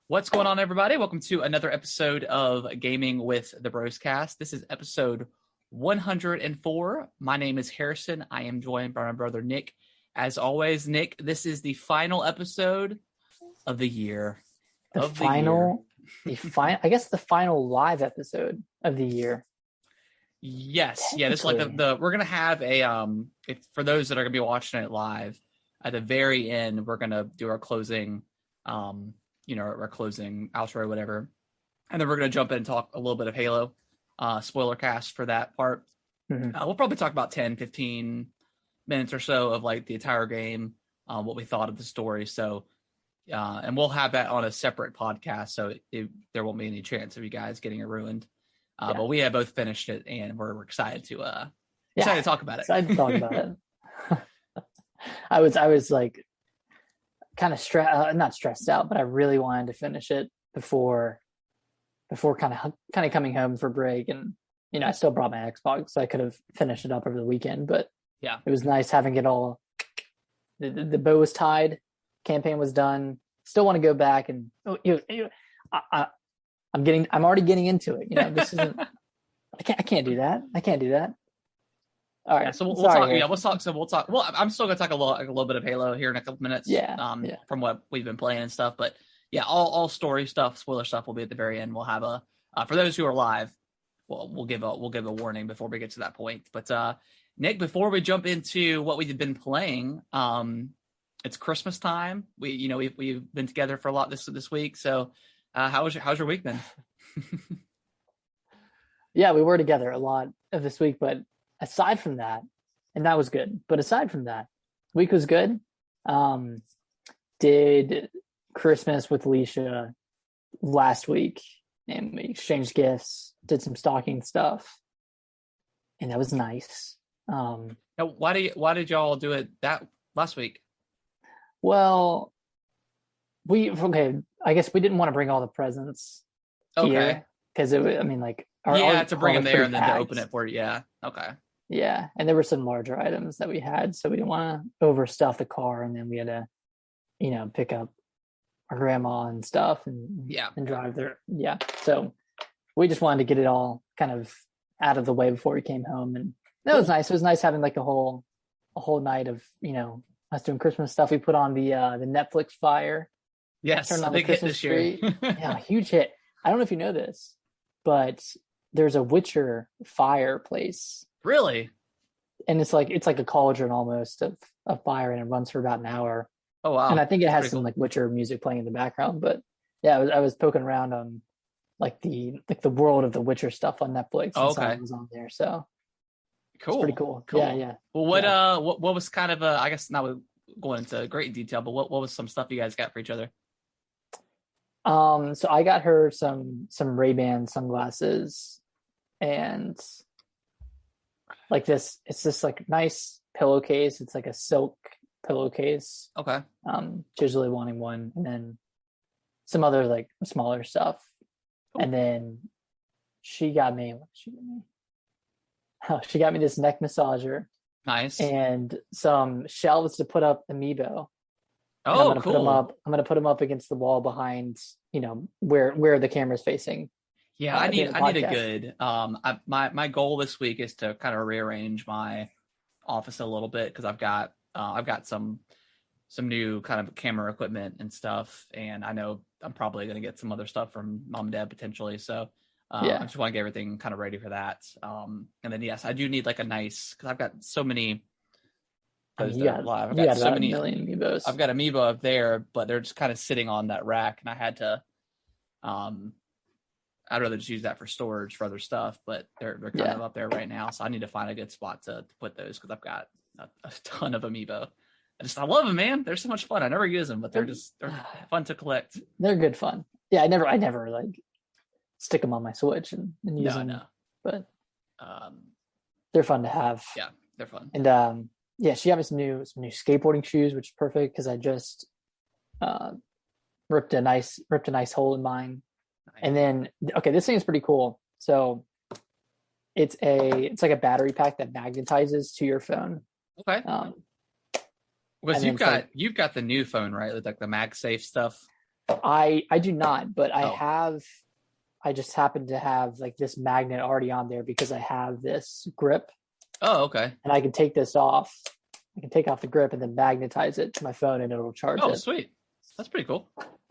What's going on, everybody? Welcome to another episode of Gaming with the Broscast. This is episode 104. My name is Harrison. I am joined by my brother Nick. As always, Nick, this is the final episode of the year. I guess the final live episode of the year. Yes, yeah. This is like we're gonna have for those that are gonna be watching it live. At the very end, we're gonna do our closing. Our closing outro, whatever. And then we're going to jump in and talk a little bit of Halo, spoiler cast for that part. Mm-hmm. We'll probably talk about 10, 15 minutes or so of like the entire game, what we thought of the story. So, and we'll have that on a separate podcast. So there won't be any chance of you guys getting it ruined. But we have both finished it and we're excited to talk about it. Excited to talk about it. I was like, kind of not stressed out, but I really wanted to finish it before kind of coming home for break. And I still brought my Xbox, so I could have finished it up over the weekend. But yeah, it was nice having it all. The bow was tied, campaign was done. Still want to go back and I'm already getting into it. This isn't. I can't do that. All right. Yeah, so we'll talk. Yeah, we'll talk. Well, I'm still gonna talk a little bit of Halo here in a couple minutes. From what we've been playing and stuff. But yeah, all story stuff, spoiler stuff will be at the very end. We'll have for those who are live, we'll give a warning before we get to that point. But Nick, before we jump into what we've been playing, it's Christmas time. We've been together for a lot this week. So how's your week been? Yeah, we were together a lot of this week, but aside from that, and that was good, but aside from that, week was good. Did Christmas with Alicia last week, and we exchanged gifts, did some stocking stuff, and that was nice. Now, why did y'all do it that last week? Well, I guess we didn't want to bring all the presents here, because to bring them there and then to open it for you. Yeah. Okay. Yeah, and there were some larger items that we had, so we didn't want to overstuff the car, and then we had to, pick up our grandma and stuff, and drive there. Yeah, so we just wanted to get it all kind of out of the way before we came home, and that was nice. It was nice having like a whole night of us doing Christmas stuff. We put on the Netflix fire. Yes, a big hit this year. Yeah, huge hit. I don't know if you know this, but there's a Witcher fireplace. Really? And it's like a cauldron almost of fire, and it runs for about an hour. Oh wow! And I think it has some like Witcher music playing in the background. But yeah, I was poking around on like the world of the Witcher stuff on Netflix. Oh, okay, it was on there, so cool. It's pretty cool. Yeah. Well, what was kind of I guess not going into great detail, but what was some stuff you guys got for each other? So I got her some Ray-Ban sunglasses, and like this, it's this like nice pillowcase. It's like a silk pillowcase. Okay. She's really wanting one, and then some other like smaller stuff. Cool. And then she got me. What did she get me? Oh, she got me this neck massager. Nice. And some shelves to put up Amiibo. Oh, I'm gonna put them up against the wall behind, where the camera's facing. Yeah, I need a good. My goal this week is to kind of rearrange my office a little bit, because I've got some new kind of camera equipment and stuff, and I know I'm probably going to get some other stuff from mom and dad potentially. So I just want to get everything kind of ready for that. And then yes, I do need like a nice, because I've got so many. I've got so many million Amiibos. I've got Amiibo up there, but they're just kind of sitting on that rack, and I had to. I'd rather just use that for storage for other stuff, but they're kind of up there right now. So I need to find a good spot to put those, because I've got a ton of Amiibo. I love them, man. They're so much fun. I never use them, but they're fun to collect. They're good fun. Yeah, I never like stick them on my Switch and use them. No. But they're fun to have. Yeah, they're fun. And she got me some new skateboarding shoes, which is perfect, because I just ripped a nice hole in mine. Nice. And then this thing is pretty cool. So it's like a battery pack that magnetizes to your phone. Okay. Because you've got the new phone, right? With like the MagSafe stuff. I do not, but I just happen to have like this magnet already on there because I have this grip. Oh, okay. And I can take this off. I can take off the grip and then magnetize it to my phone and it'll charge it. Oh, sweet. That's pretty cool.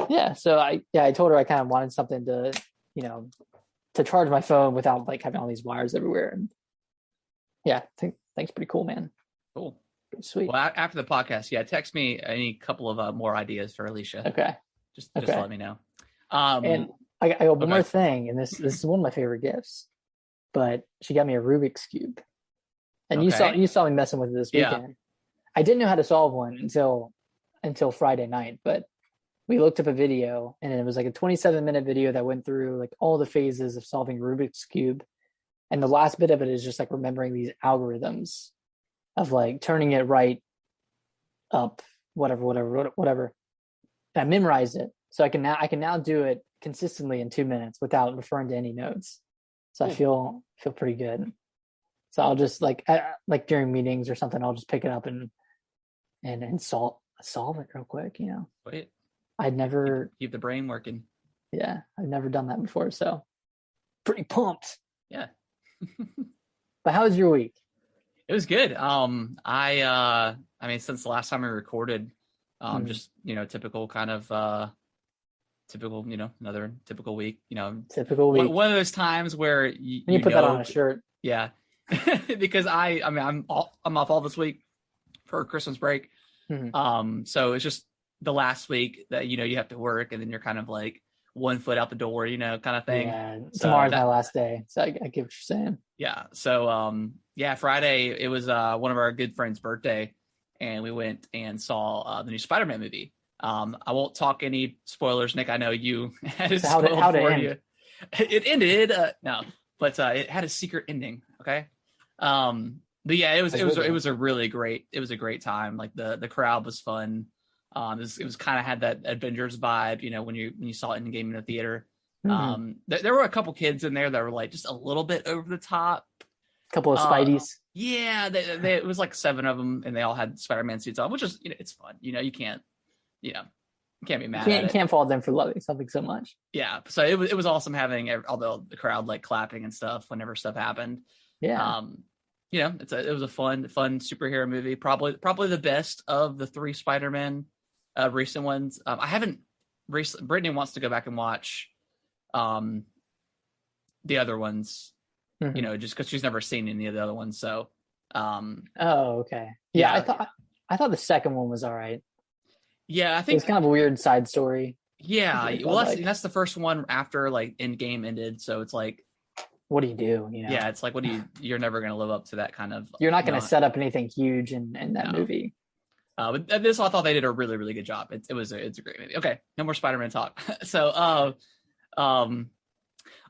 Yeah. So I told her I kind of wanted something to, to charge my phone without like having all these wires everywhere. And yeah, I think's pretty cool, man. Cool. Pretty sweet. Well, after the podcast, text me any couple of more ideas for Alicia. Okay. Just let me know. And I got one more thing, and this is one of my favorite gifts. But she got me a Rubik's Cube. And you saw me messing with it this weekend. Yeah. I didn't know how to solve one until Friday night, but we looked up a video, and it was like a 27-minute video that went through like all the phases of solving Rubik's Cube. And the last bit of it is just like remembering these algorithms of like turning it right, up, whatever. And I memorized it, so I can now do it consistently in 2 minutes without referring to any notes. So I feel pretty good. So I'll just like during meetings or something, I'll just pick it up and solve it real quick. Wait. I'd never keep the brain working. Yeah, I've never done that before, so pretty pumped. Yeah. But how was your week? It was good. I mean, since the last time we recorded, just typical kind of another typical week. Typical week. One of those times where you put that on a shirt. Yeah, because I'm off all this week for Christmas break. Mm-hmm. So it's just the last week that you have to work, and then you're kind of like 1 foot out the door, kind of thing. Yeah, tomorrow's my last day, so I get what you're saying. Yeah. So Friday it was one of our good friends' birthday, and we went and saw the new Spider-Man movie. I won't talk any spoilers, Nick. I know you had it spoiled for you. It ended no, but it had a secret ending. Okay. But yeah, it was a great time. Like the crowd was fun. It was kind of had that Avengers vibe, when you saw it in game in the theater. Mm-hmm. There were a couple kids in there that were like just a little bit over the top. A couple of Spideys. Yeah, it was like 7 of them, and they all had Spider-Man suits on, which is it's fun. You can't be mad at it. You can't fault them for loving something so much. Yeah, so it was awesome having all the crowd like clapping and stuff whenever stuff happened. Yeah. It was a fun superhero movie. Probably the best of the 3 Spider-Man recent ones. I haven't recently. Brittany wants to go back and watch the other ones, mm-hmm. Just because she's never seen any of the other ones. So okay. Yeah, I thought the second one was all right. Yeah, I think it's kind of a weird side story. Yeah, well, that's the first one after like Endgame ended, so it's like, what do you do? Yeah, it's like, you're never going to live up to that kind of. You're not going to set up anything huge in that movie. But this, I thought they did a really, really good job. It's a great movie. Okay, no more Spider-Man talk. So,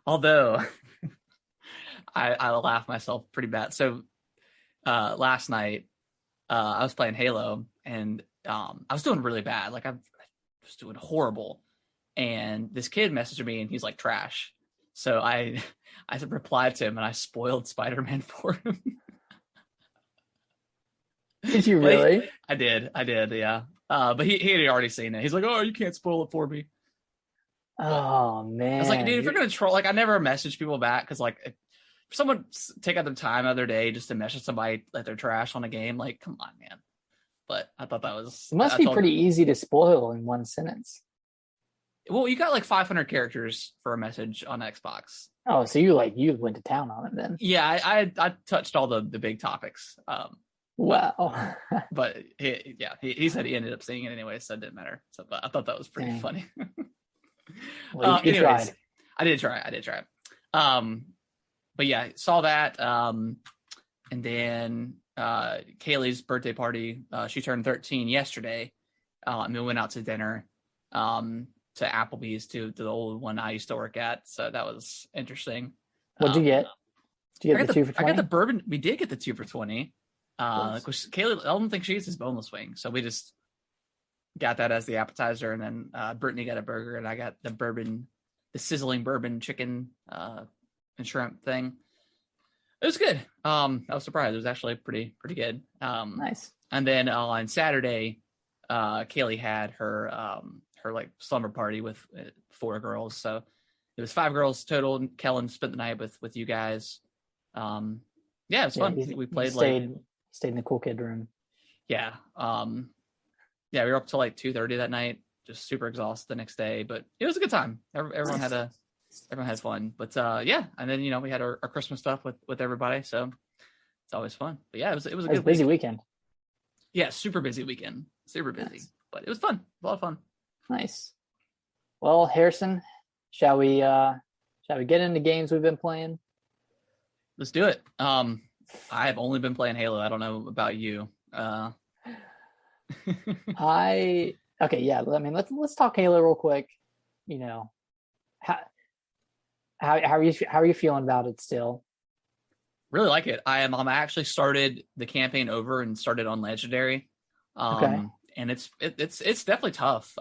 although I laughed myself pretty bad. So, last night, I was playing Halo, and I was doing really bad. Like I was doing horrible, and this kid messaged me, and he's like trash. So I replied to him, and I spoiled Spider-Man for him. Did you really? I did, yeah. But he had already seen it. He's like, "Oh, you can't spoil it for me." Oh man! I was like, "Dude, if you're gonna troll, like, I never message people back because, like, if someone take out the time the other day just to message somebody that they're trash on a game, like, come on, man." But I thought that was. It must be pretty easy to spoil in one sentence. Well, you got like 500 characters for a message on Xbox. Oh, so you went to town on it then? Yeah, I touched all the big topics. Wow. But he said he ended up seeing it anyway, so it didn't matter. So, but I thought that was pretty funny. Well, you tried. I did try. But yeah, saw that. And then Kaylee's birthday party. She turned 13 yesterday. And we went out to dinner. To Applebee's, to the old one I used to work at. So that was interesting. What'd you get? Did you get the 2 for 20? I got the bourbon. We did get the 2 for 20. Kaylee, I don't think she eats his boneless wing. So we just got that as the appetizer. And then Brittany got a burger, and I got the sizzling bourbon chicken and shrimp thing. It was good. I was surprised. It was actually pretty good. Nice. And then on Saturday, Kaylee had her her like slumber party with 4 girls. So it was 5 girls total. And Kellen spent the night with you guys. Yeah, it was fun. We played stayed in the cool kid room. Yeah. Yeah, we were up till like 2:30 that night, just super exhausted the next day, but it was a good time. Everyone had fun. But yeah, and then we had our Christmas stuff with everybody, so it's always fun. But yeah, it was a good busy weekend. Yeah, super busy weekend. Super busy. Nice. But it was fun. A lot of fun. Nice. Well, Harrison, shall we get into games we've been playing? Let's do it. I have only been playing Halo. I don't know about you. Okay, yeah. I mean, let's talk Halo real quick. How are you feeling about it still? Really like it. I'm actually started the campaign over and started on Legendary. Okay. And it's definitely tough.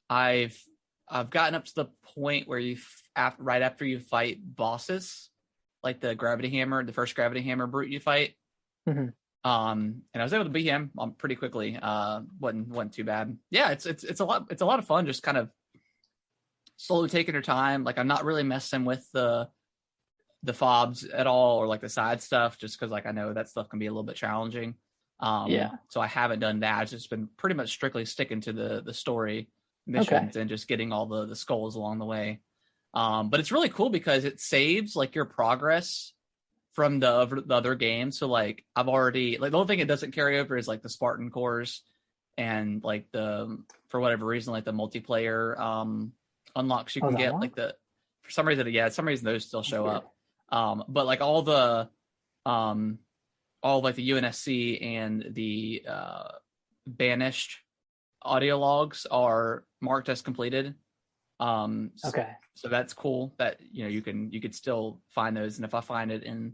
I've gotten up to the point where right after you fight bosses, like the first gravity hammer brute you fight. Mm-hmm. And I was able to beat him pretty quickly. Wasn't too bad. Yeah, it's a lot of fun. Just kind of slowly taking your time. Like I'm not really messing with the fobs at all, or like the side stuff, just because like I know that stuff can be a little bit challenging. So I haven't done that. It's just been pretty much strictly sticking to the story missions and just getting all the skulls along the way. But it's really cool because it saves like your progress from the other games. So like I've already the only thing it doesn't carry over is like the Spartan cores and like for whatever reason like the multiplayer unlocks you can get one? Like for some reason those still show up. But like all like the UNSC and the banished audio logs are marked as completed. So that's cool that you could still find those, and if I find it in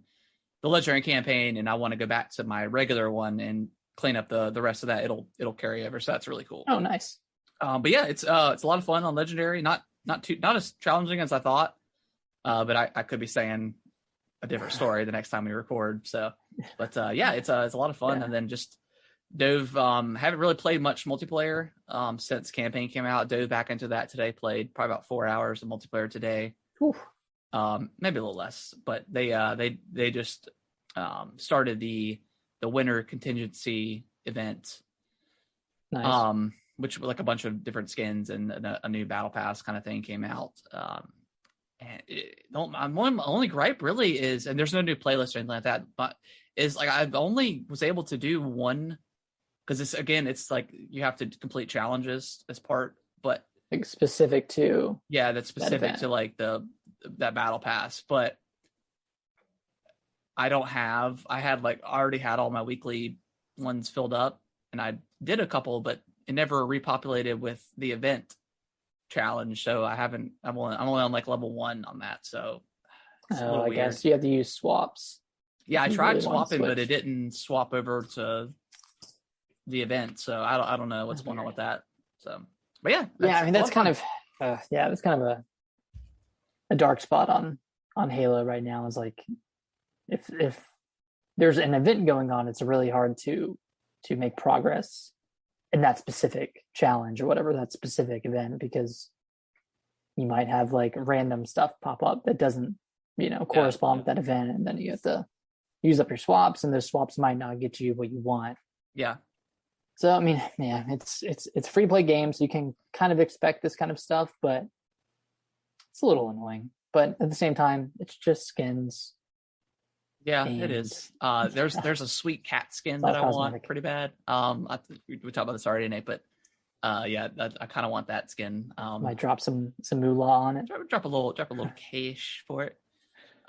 the legendary campaign and I want to go back to my regular one and clean up the rest of that, it'll carry over. So that's really cool. Oh, nice. But yeah, it's a lot of fun on legendary. Not as challenging as I thought. But I could be saying a different story the next time we record. So, but yeah, it's a lot of fun. Yeah. And then just dove. Haven't really played much multiplayer since campaign came out. Dove back into that today. Played probably about 4 hours of multiplayer today. Oof. Maybe a little less, but they just started the winter contingency event. Nice. Which like a bunch of different skins and a new battle pass kind of thing came out. And my only gripe really is, and there's no new playlist or anything like that, but is like I only was able to do one because it's like you have to complete challenges as part, but like specific to that's specific to like that battle pass. But I already had all my weekly ones filled up, and I did a couple, but it never repopulated with the event challenge. So I'm only on like level 1 on that. So it's a little weird. I guess you have to use swaps. Yeah, I tried swapping, but it didn't swap over to the event. So I don't know what's going on with that. So, but yeah. I mean, that's kind of a dark spot on Halo right now, is like if there's an event going on, it's really hard to make progress in that specific challenge or whatever that specific event, because you might have like random stuff pop up that doesn't correspond with that event, and then you have to use up your swaps, and those swaps might not get you what you want. So I mean, it's free play games, so you can kind of expect this kind of stuff, but it's a little annoying. But at the same time, it's just skins. Yeah, it is. There's a sweet cat skin that I want pretty bad. We talked about this already, Nate, but I kind of want that skin. Might drop some moolah on it. Drop a little cash for it.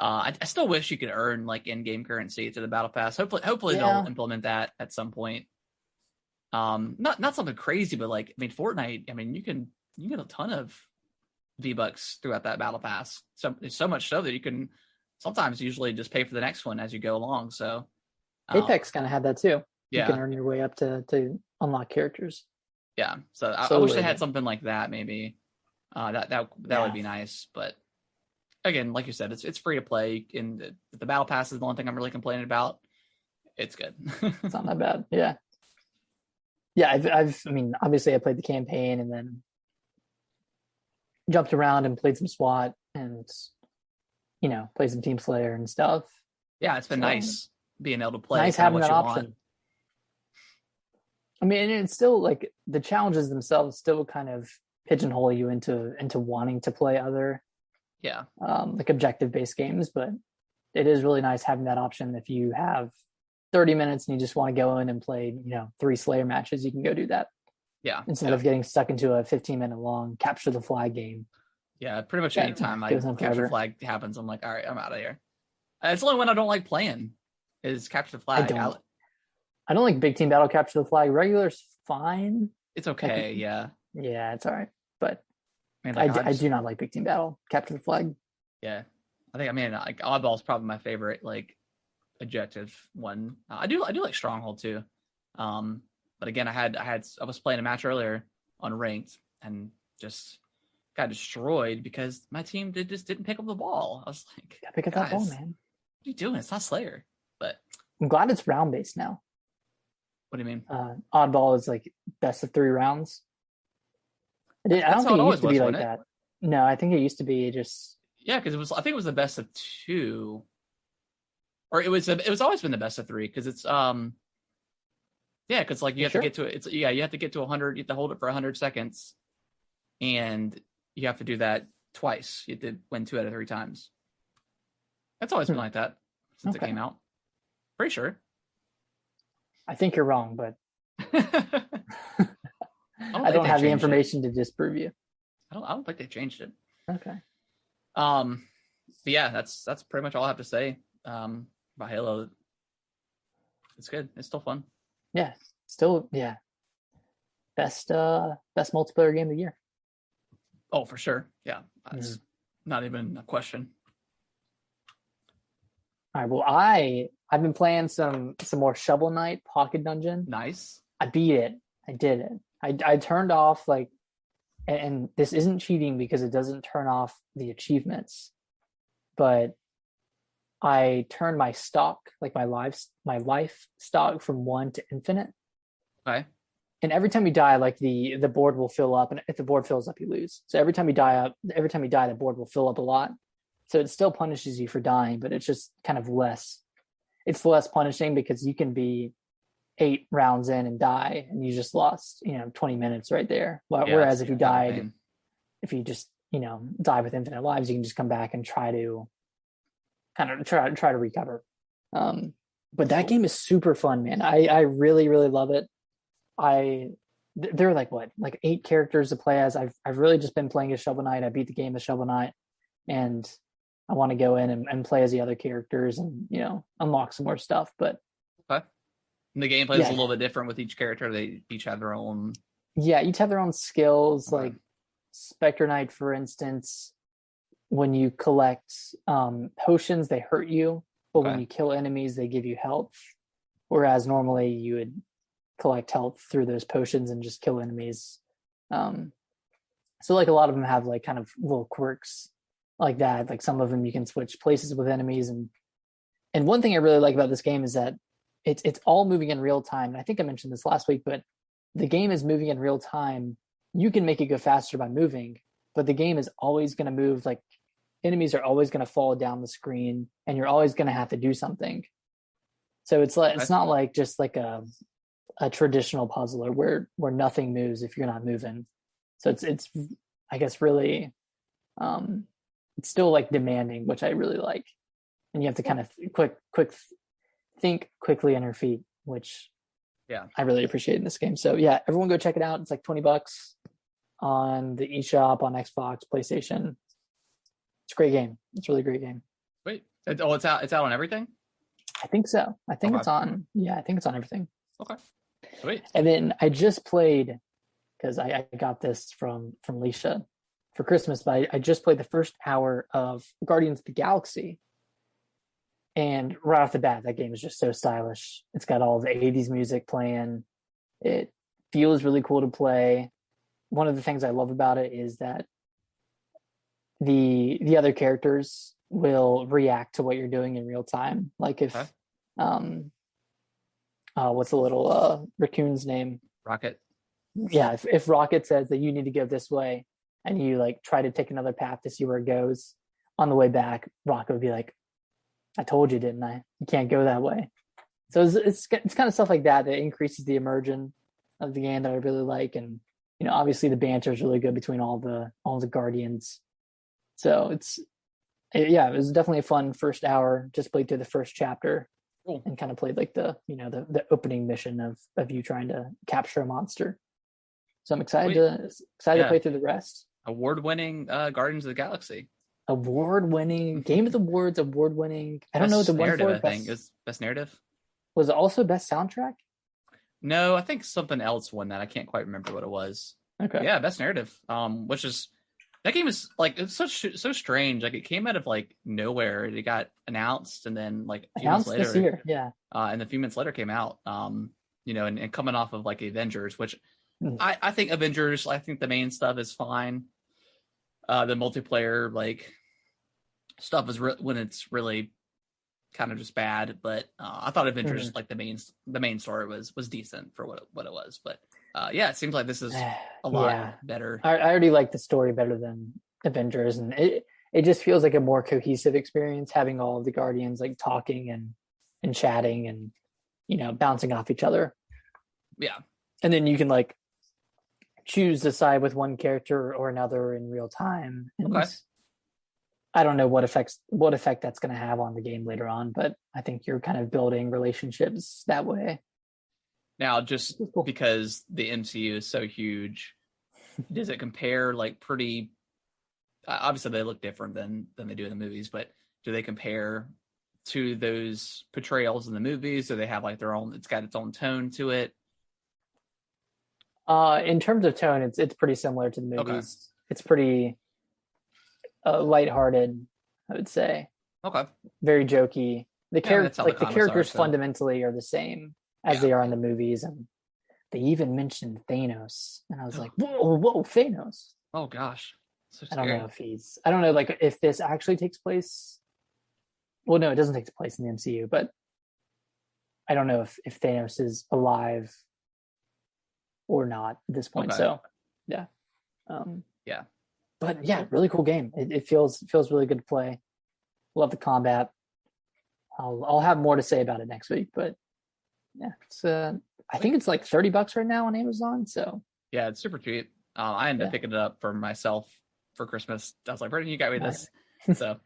I still wish you could earn like in-game currency to the battle pass. Hopefully they'll implement that at some point. Not something crazy, but like, I mean, Fortnite, I mean, you can get a ton of V-Bucks throughout that battle pass. So much so that you can sometimes usually just pay for the next one as you go along. So Apex kind of had that too. Yeah. You can earn your way up to unlock characters. Yeah. So I wish they had something like that. Maybe that would be nice. But again, like you said, it's free to play, and the battle pass is the only thing I'm really complaining about. It's good. It's not that bad. Yeah. Yeah, I mean, obviously I played the campaign and then jumped around and played some SWAT and, played some Team Slayer and stuff. Yeah, it's been nice being able to play nice kind of having what that you option. want. I mean, it's still like the challenges themselves still kind of pigeonhole you into wanting to play other like objective based games, but it is really nice having that option. If you have 30 minutes and you just want to go in and play 3 Slayer matches, you can go do that instead of getting stuck into a 15-minute long capture the flag game. Yeah, pretty much any time capture the flag happens, I'm like, all right, I'm out of here. It's the only one I don't like playing is capture the flag. I don't like big team battle capture the flag. Regular's fine. It's okay, yeah. Yeah, it's all right. But I do not like big team battle capture the flag. Yeah. Like oddball is probably my favorite like objective one. I do like stronghold too. But again, I was playing a match earlier on ranked and just got destroyed because my team just didn't pick up the ball. I was like, pick up that ball, man. What are you doing? It's not Slayer. But I'm glad it's round based now. What do you mean? Oddball is like best of 3 rounds. I don't think it used to be like that. No, I think it used to be just because I think it was the best of 2, or it was always been the best of 3 because it's because like you have to get to it. You have to get to 100. You have to hold it for 100 seconds, and you have to do that twice. You have to win 2 out of 3 times. That's always been like that since it came out. Pretty sure. I think you're wrong, but I don't have the information to disprove you. I don't think they changed it. Okay. But yeah, that's pretty much all I have to say about Halo. It's good. It's still fun. Yeah. Still, yeah. Best multiplayer game of the year. Oh, for sure. Yeah. That's not even a question. All right. Well, I've been playing some more Shovel Knight Pocket Dungeon. Nice. I beat it. I did it. I turned off and this isn't cheating because it doesn't turn off the achievements, but I turned my stock, like my life stock, from 1 to infinite. Okay. And every time you die, like the board will fill up, and if the board fills up, you lose. So every time you die, the board will fill up a lot. So it still punishes you for dying, but it's just kind of less. It's less punishing because you can be 8 rounds in and die, and you just lost, 20 minutes right there. Whereas if you died, if you just, die with infinite lives, you can just come back and try to recover. But that game is super fun, man. I really, really love it. There are like 8 characters to play as. I've really just been playing as Shovel Knight. I beat the game as Shovel Knight, and I want to go in and play as the other characters and, unlock some more stuff. But okay. And the gameplay is a little bit different with each character. They each have their own. Yeah, each have their own skills. Okay. Like Spectre Knight, for instance, when you collect potions, they hurt you. But when you kill enemies, they give you health. Whereas normally you would collect health through those potions and just kill enemies. So like a lot of them have like kind of little quirks like that. Like some of them you can switch places with enemies. And one thing I really like about this game is that it's all moving in real time. And I think I mentioned this last week, but the game is moving in real time. You can make it go faster by moving, but the game is always going to move. Like enemies are always going to fall down the screen, and you're always going to have to do something. So it's not like just like a traditional puzzler where nothing moves if you're not moving. So it's I guess really it's still like demanding, which I really like. And you have to kind of think quickly on your feet, which I really appreciate in this game. So yeah, everyone go check it out. It's like $20 on the eShop, on Xbox, PlayStation. It's a great game. It's a really great game. Wait, it's out on everything? I think so. I think it's on. Yeah, I think it's on everything. Okay. Sweet. And then I just played, because I got this from Leisha for Christmas, but I just played the first hour of Guardians of the Galaxy. And right off the bat, that game is just so stylish. It's got all the 80s music playing. It feels really cool to play. One of the things I love about it is that the other characters will react to what you're doing in real time. Like if what's the little raccoon's name? Rocket. Yeah, if Rocket says that you need to go this way, and you like try to take another path to see where it goes, on the way back, Rocket would be like, "I told you, didn't I? You can't go that way." So it's kind of stuff like that that increases the immersion of the game that I really like, and obviously the banter is really good between all the Guardians. So it was definitely a fun first hour. Just played through the first chapter. Cool. And kind of played like the opening mission of you trying to capture a monster. So I'm excited to play through the rest. Award-winning Guardians of the Galaxy. Award-winning Game of the Awards. Award-winning. I don't know what the one for. I think it was best narrative. Was it also best soundtrack? No, I think something else won that. I can't quite remember what it was. Okay. Yeah, best narrative. Which is that game is like it's so strange. Like it came out of like nowhere. It got announced and then like a few months later, this year. Yeah. And a few months later came out. And coming off of like Avengers, which I think Avengers. I think the main stuff is fine. The multiplayer like stuff is when it's really kind of just bad, but I thought Avengers like the main story was decent for what it was. But it seems like this is a lot better. I already like the story better than Avengers, and it just feels like a more cohesive experience having all of the Guardians like talking and chatting and bouncing off each other. Yeah, and then you can like choose to side with one character or another in real time. And okay. I don't know what effect that's going to have on the game later on, but I think you're kind of building relationships that way. Now, just because the MCU is so huge, does it compare like pretty? Obviously, they look different than they do in the movies, but do they compare to those portrayals in the movies? Do they have like their own? It's got its own tone to it. In terms of tone, it's pretty similar to the movies. Okay. It's pretty lighthearted, I would say. Okay. Very jokey. The characters fundamentally are the same as they are in the movies, and they even mentioned Thanos, and I was like, "Whoa, Thanos!" Oh gosh, so I don't know I don't know, like if this actually takes place. Well, no, it doesn't take place in the MCU, but I don't know if Thanos is alive or not at this point. Okay. So, yeah. But yeah, really cool game. It feels really good to play. Love the combat. I'll have more to say about it next week, but yeah, it's I think it's like $30 right now on Amazon. So yeah, it's super cheap. I ended up picking it up for myself for Christmas. I was like, Brendan, you got me this. So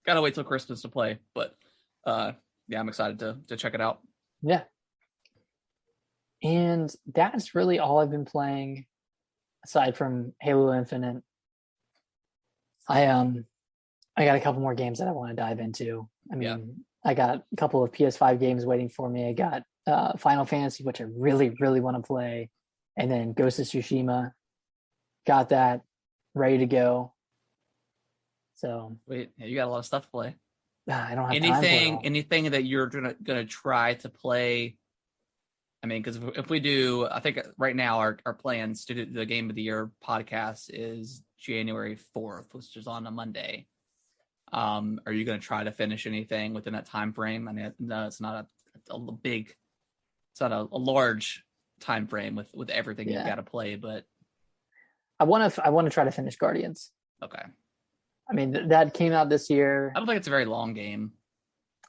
gotta wait till Christmas to play, but I'm excited to check it out. Yeah. And that's really all I've been playing aside from Halo Infinite. I got a couple more games that I want to dive into. I mean, I got a couple of PS5 games waiting for me. I got Final Fantasy, which I really, really want to play, and then Ghost of Tsushima. Got that ready to go. So wait, you got a lot of stuff to play. I don't have anything that you're gonna try to play. I mean, because if we do, I think right now our plans to do the Game of the Year podcast is January 4th, which is on a Monday. Are you going to try to finish anything within that time frame? I mean, no, it's not it's not a large time frame with everything you've got to play, but I want to try to finish Guardians. Okay. I mean, that came out this year. I don't think it's a very long game.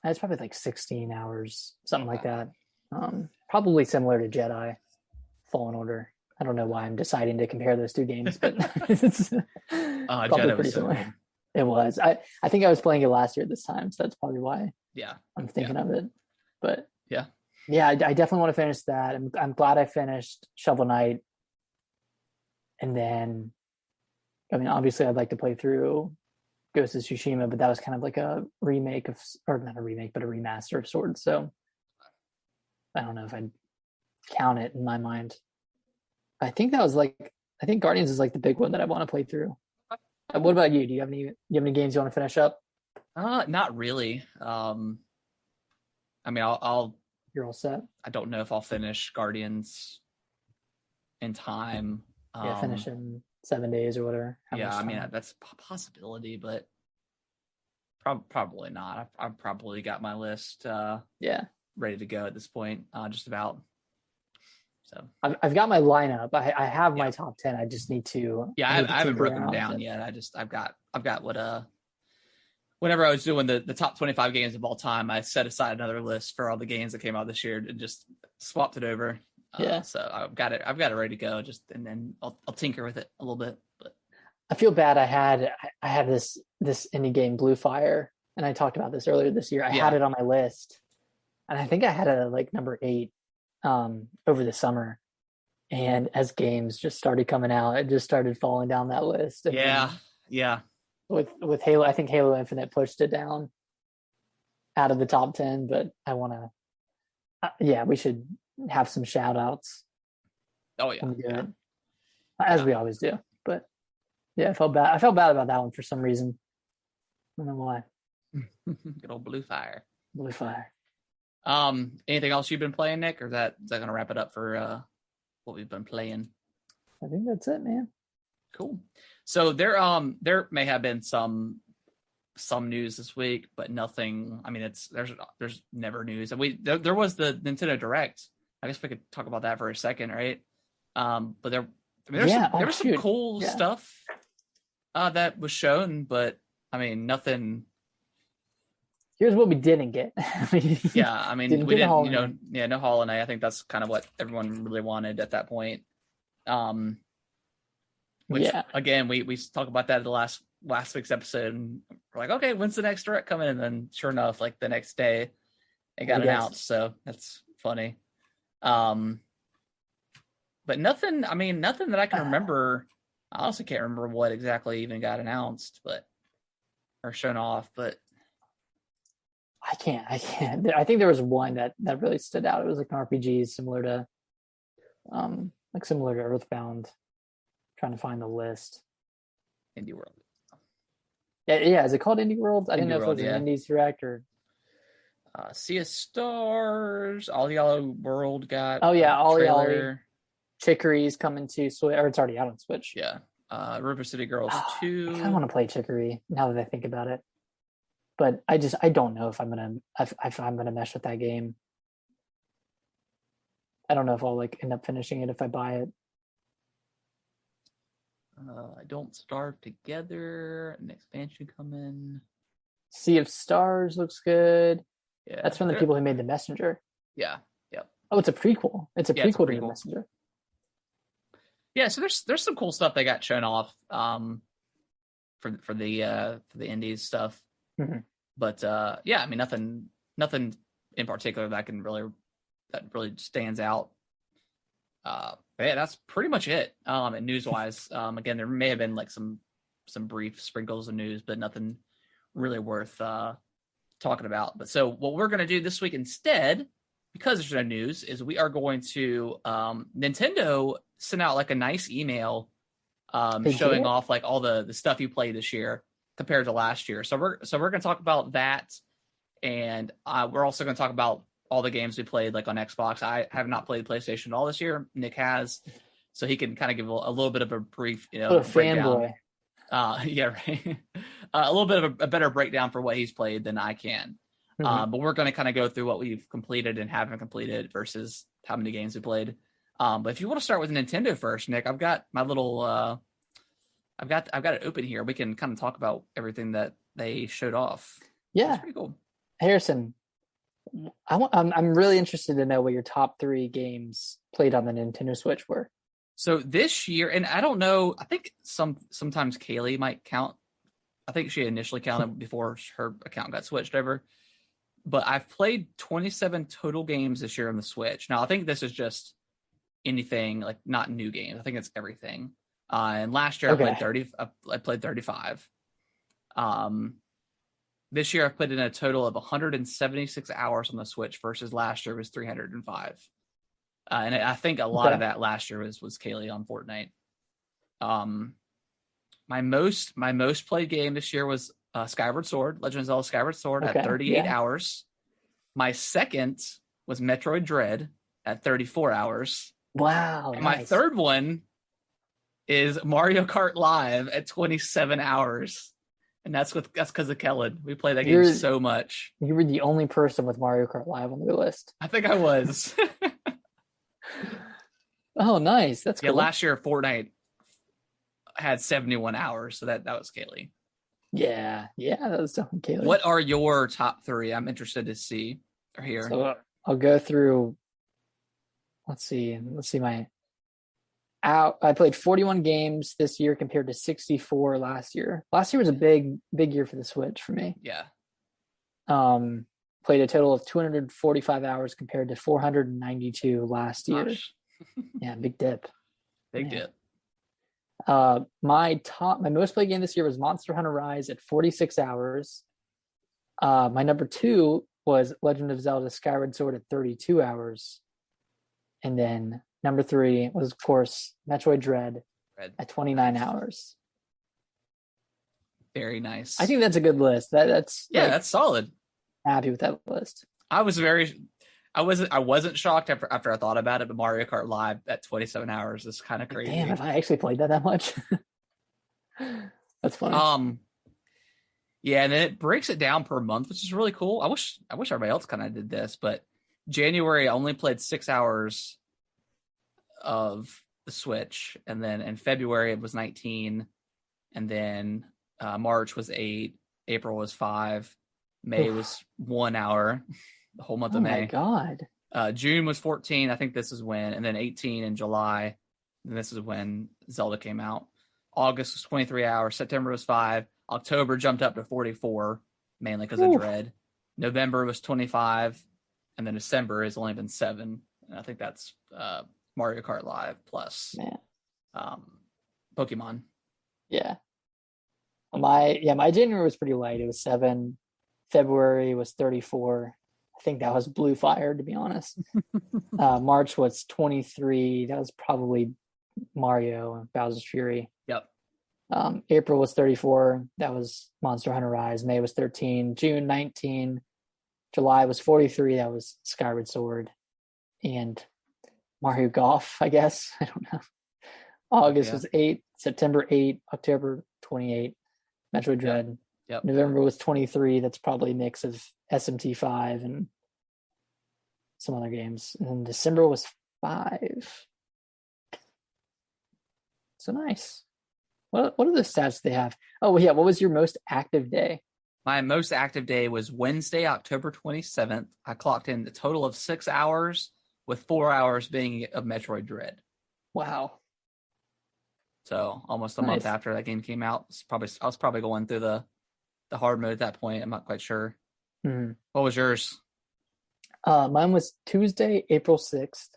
It's probably like 16 hours, something like that. Probably similar to Jedi Fallen Order. I don't know why I'm deciding to compare those two games, but it's probably Jedi pretty similar. Good. It was. I think I was playing it last year at this time, so that's probably why. Yeah, I'm thinking of it. But yeah, I definitely want to finish that. I'm glad I finished Shovel Knight, and then, I mean, obviously, I'd like to play through Ghost of Tsushima, but that was kind of like a remake or not a remake, but a remaster of sorts. So I don't know if I'd count it in my mind. I think Guardians is like the big one that I want to play through. What about you? Do you have any games you want to finish up? Not really. I mean, I'll. You're all set. I don't know if I'll finish Guardians in time. Finish in 7 days or whatever. I mean, that's a possibility, but probably not. I've probably got my list. Ready to go at this point. Just about. So I've got my lineup. I have my top 10. I just need to. Yeah, I haven't broken them down yet. I've got what whenever I was doing the top 25 games of all time, I set aside another list for all the games that came out this year and just swapped it over. So I've got it ready to go. And then I'll tinker with it a little bit. But I feel bad. I had this indie game, Blue Fire, and I talked about this earlier this year. I had it on my list, and I think I had it like number 8 over the summer. And as games just started coming out, it just started falling down that list. And yeah. With Halo, I think Halo Infinite pushed it down out of the top 10. But I want to, we should have some shout outs. Oh yeah, as we always do. But yeah, I felt bad about that one for some reason. I don't know why. Good old Blue Fire. Anything else you've been playing, Nick, or is that gonna wrap it up for what we've been playing? I think that's it, man. Cool. So there may have been some news this week, but nothing. I mean, there's never news. And there was the Nintendo Direct. I guess we could talk about that for a second, right? But there was some cool stuff that was shown, but I mean, nothing. Here's what we didn't get. We didn't, no Hollow Knight. I think that's kind of what everyone really wanted at that point. Which again, we talked about that in the last week's episode, and we're like, okay, when's the next Direct coming? And then sure enough, like the next day, it got announced. So that's funny. But nothing that I can remember. I honestly can't remember what exactly even got announced, or shown off, but I can't. I think there was one that really stood out. It was like an RPG similar to Earthbound. Trying to find the list. Indie World. Yeah. Is it called Indie World? I didn't know if it was an Indies Direct or. Sea of Stars, All Yellow World got. Oh yeah, All Yellow. Chicory's coming to Switch, or it's already out on Switch. Yeah. River City Girls 2. I kind of want to play Chicory now that I think about it, but I don't know if I'm gonna mesh with that game. I don't know if I'll like end up finishing it if I buy it. Don't Starve Together, an expansion coming. Sea of Stars looks good. Yeah, that's from the people who made The Messenger. Yeah, yep. Oh, it's a prequel. It's a prequel to The Messenger. Yeah, so there's some cool stuff they got shown off for the indies stuff. Mm-hmm. But I mean nothing in particular that really stands out. Yeah, that's pretty much it. And news wise, again, there may have been like some brief sprinkles of news, but nothing really worth talking about. But so what we're going to do this week instead, because there's no news, is we are going to Nintendo sent out like a nice email showing off like all the stuff you played this year compared to last year. So we're going to talk about that, and we're also going to talk about all the games we played like on Xbox. I have not played PlayStation at all this year. Nick has, so he can kind of give a little bit of a brief, fanboy. Yeah, right. A little bit of a better breakdown for what he's played than I can. Mm-hmm. But we're going to kind of go through what we've completed and haven't completed versus how many games we played. But if you want to start with Nintendo first, Nick, I've got my little, I've got it open here. We can kind of talk about everything that they showed off. Yeah, that's pretty cool. Harrison, I'm really interested to know what your top 3 games played on the Nintendo Switch were. So this year, and I don't know, I think sometimes Kaylee might count. I think she initially counted before her account got switched over. But I've played 27 total games this year on the Switch. Now, I think this is just anything, like not new games. I think it's everything. And last year I played 30. I played 35. This year I've played in a total of 176 hours on the Switch versus last year was 305. And I think a lot of that last year was Kaylee on Fortnite. My most played game this year was Skyward Sword, Legend of Zelda Skyward Sword at 38 hours. My second was Metroid Dread at 34 hours. Wow. And my third one is Mario Kart Live at 27 hours. And that's because of Kellen. We play that game so much. You were the only person with Mario Kart Live on your list. I think I was. Oh, nice. That's cool. Yeah, last year Fortnite had 71 hours, so that was Kaylee. Yeah, that was definitely Kaylee. What are your top 3? I'm interested to see or hear. So I'll go through. Let's see I played 41 games this year compared to 64 last year. Last year was a big year for the Switch for me. Yeah. Played a total of 245 hours compared to 492 last year. Yeah, big dip. Big dip. My most played game this year was Monster Hunter Rise at 46 hours. My number 2 was Legend of Zelda Skyward Sword at 32 hours. And then number 3 was, of course, Metroid Dread at 29 hours. Very nice. I think that's a good list. That's that's solid. Happy with that list. I wasn't shocked after I thought about it, but Mario Kart Live at 27 hours is kind of crazy. Damn, have I actually played that much? That's funny. Yeah, and then it breaks it down per month, which is really cool. I wish everybody else kind of did this, but January I only played 6 hours of the Switch, and then in February it was 19, and then March was 8, April was 5, May was 1 hour, the whole month of May. Oh my god. June was 14, I think this is when, and then 18 in July, and this is when Zelda came out. August was 23 hours, September was 5, October jumped up to 44, mainly because of Dread. November was 25, and then December has only been 7, and I think that's Mario Kart Live plus Pokemon. Yeah. My January was pretty light. It was 7. February was 34. I think that was Blue Fire, to be honest. March was 23. That was probably Mario and Bowser's Fury. Yep. April was 34. That was Monster Hunter Rise. May was 13. June 19. July was 43. That was Skyward Sword. And Mario Golf, I guess. I don't know. August was 8. September 8. October 28. Metroid Dread. Yep. November was 23. That's probably a mix of SMT5 and some other games. And then December was 5. So nice. What are the stats they have? Oh, yeah. What was your most active day? My most active day was Wednesday, October 27th. I clocked in a total of 6 hours, with 4 hours being of Metroid Dread. Wow. So almost a month after that game came out. I was probably going through the hard mode at that point. I'm not quite sure. Mm-hmm. What was yours? Mine was Tuesday, April 6th,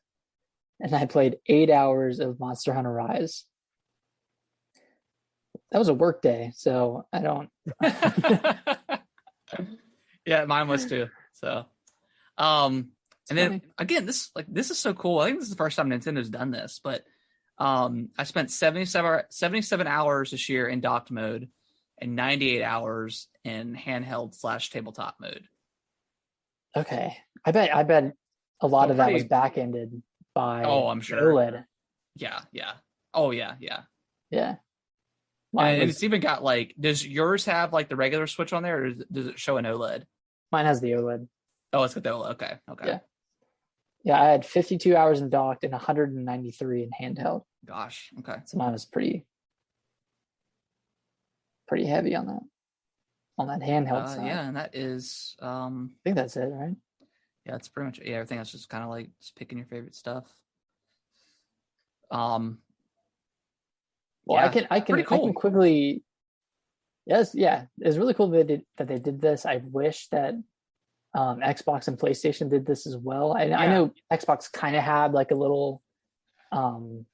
and I played 8 hours of Monster Hunter Rise. That was a work day, so I don't. Yeah, mine was too. So, and then again, this is so cool. I think this is the first time Nintendo's done this, but I spent 77 hours this year in docked mode and 98 hours in handheld / tabletop mode. Okay, I bet a lot of that was back-ended by. Oh, I'm sure. OLED. Yeah. Oh, yeah. Yeah. And it's even got does yours have the regular Switch on there, or does it show an OLED? Mine has the OLED. Oh, it's got the OLED. Okay. Yeah, I had 52 hours in docked and 193 in handheld. Gosh, okay. So mine was pretty heavy on that handheld side. Yeah, and that is I think that's it, right? Yeah, that's pretty much everything else is kind of just picking your favorite stuff. Well, yeah, I can quickly. Yes, yeah, it's really cool that they did this. I wish that Xbox and PlayStation did this as well. I know Xbox kind of had a little, the